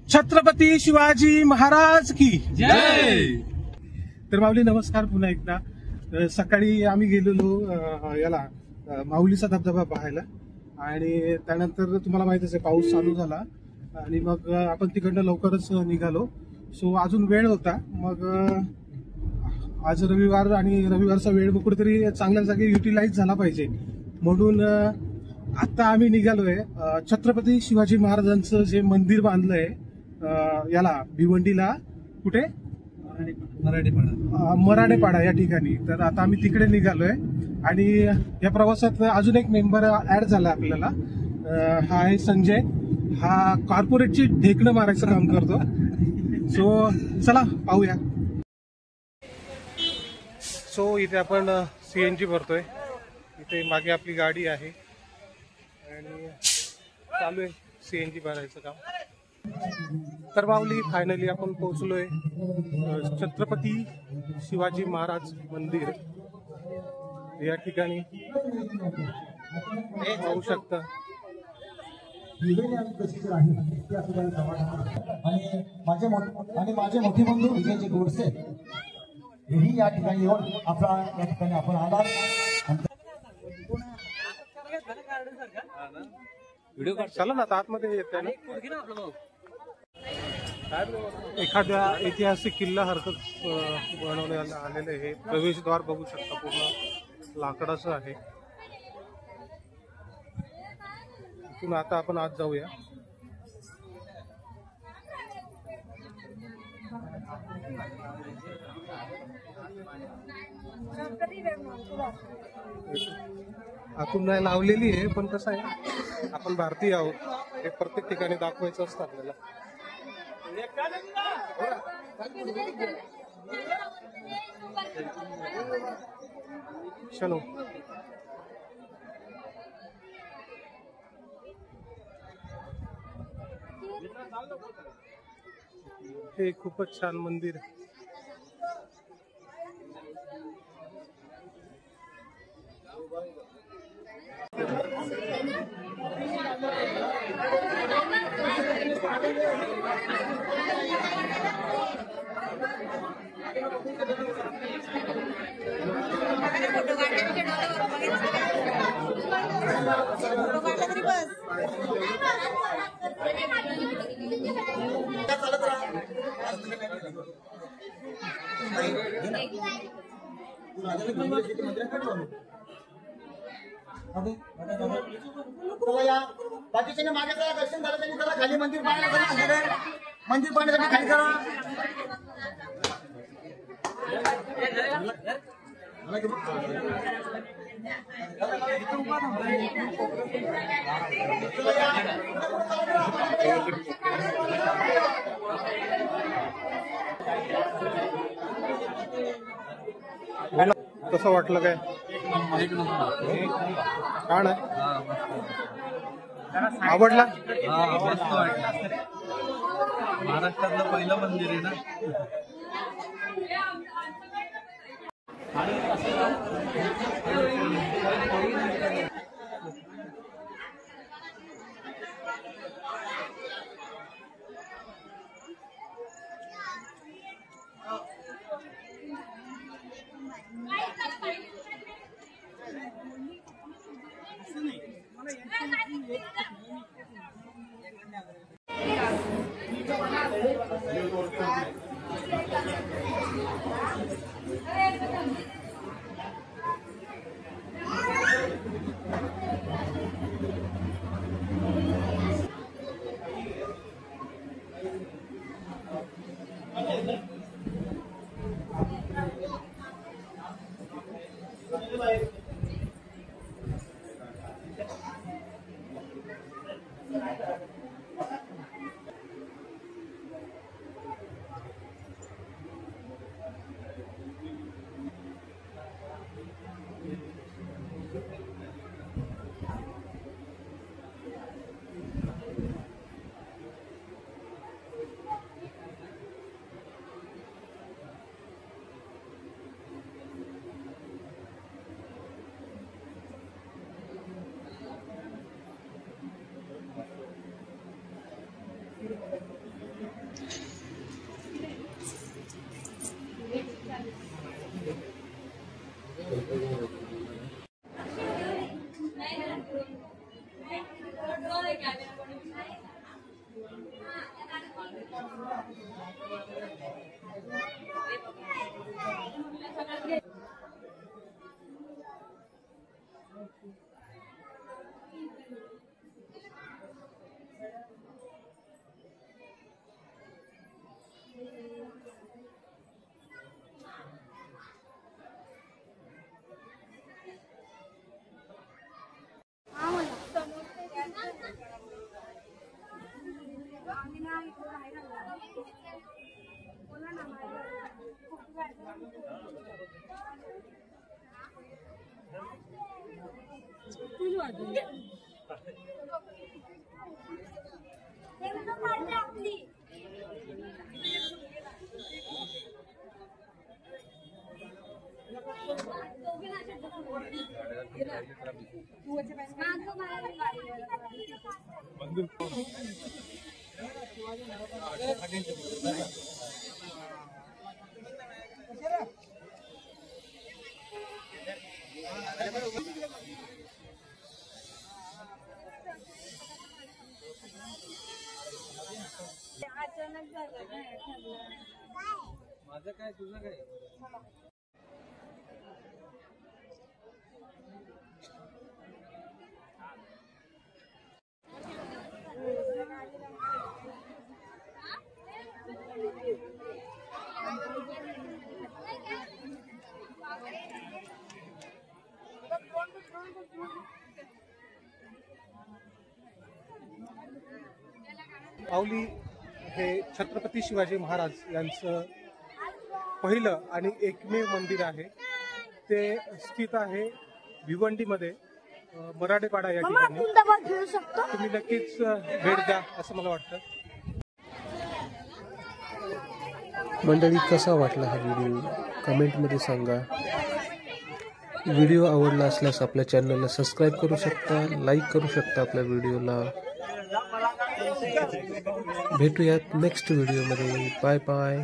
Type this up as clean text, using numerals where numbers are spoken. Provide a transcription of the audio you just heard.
छत्रपती शिवाजी महाराज की जय। तर माऊली नमस्कार पुन्हा एकदा। सकाळी आम्ही गेलेलो याला माऊलीचा धबधबा पाहायला आणि त्यानंतर तुम्हाला माहितीच आहे पाऊस चालू झाला आणि मग आपण तिकडनं लवकरच निघालो। सो अजून वेळ होता, मग आज रविवार आणि रविवारचा वेळ कुठेतरी चांगल्या जागी युटिलाइज झाला पाहिजे म्हणून आता आम्ही निघालोय छत्रपती शिवाजी महाराजांचं जे मंदिर बांधलंय याला भिवंडीला, कुठे मराठेपाडा या ठिकाणी। तर आता आम्ही तिकडे निघालोय आणि या प्रवासात अजून एक मेंबर ऍड झाला आपल्याला। हा आहे संजय, हा कॉर्पोरेटची ढेकणं मारायचं काम करतो। सो चला पाहूया। सो इथे आपण सीएनजी भरतोय, इथे मागे आपली गाडी आहे आणि चालू आहे सीएनजी भरायचं काम। तर माऊली फायनली आपण पोहोचलोय छत्रपती शिवाजी महाराज मंदिर या ठिकाणी। पाहू शकता आणि माझे मोठे बंधू विजयजी गोडसे हेही या ठिकाणी येऊन या ठिकाणी आपण आलात। व्हिडिओ काढ चला ना, आतमध्ये येते ना। एखाद्या ऐतिहासिक किल्ल्यासारखं बनवण्यात आलेलं हे प्रवेशद्वार बघू शकता, पूर्ण लाकडाचं आहे। इथून आता आपण आत जाऊया। आतून नाही लावलेली आहे, पण कसं आहे आपण भारतीय आहोत हे प्रत्येक ठिकाणी दाखवायचं असतं आपल्याला। चलो हे खूपच छान मंदिर आहे। बाकीचे मागे चला, दर्शन झालं त्यांनी चला खाली मंदिर पाहण्यासाठी, मंदिर पाहण्यासाठी खाली करा। कसं वाटलं काय? छान आहे, आवडला? महाराष्ट्रातलं पहिलं मंदिर आहे ना। माझं काय तुझं काय? माऊली हे छत्रपती शिवाजी महाराज यांचं पहिलं आणि एकमेव मंदिर आहे. ते स्थित आहे भिवंडीमध्ये, मराठेपाडा या ठिकाणी. तुम्ही नक्कीच भेट द्या असं मला वाटतं. मंडळी, कसा वाटला हा व्हिडिओ कमेंटमध्ये सांगा. व्हिडिओ आवडला असल्यास आपल्या चॅनलला सबस्क्राईब करू शकता, लाईक करू शकता आपल्या व्हिडिओला. भेटूयात नेक्स्ट व्हिडिओमध्ये. Bye bye.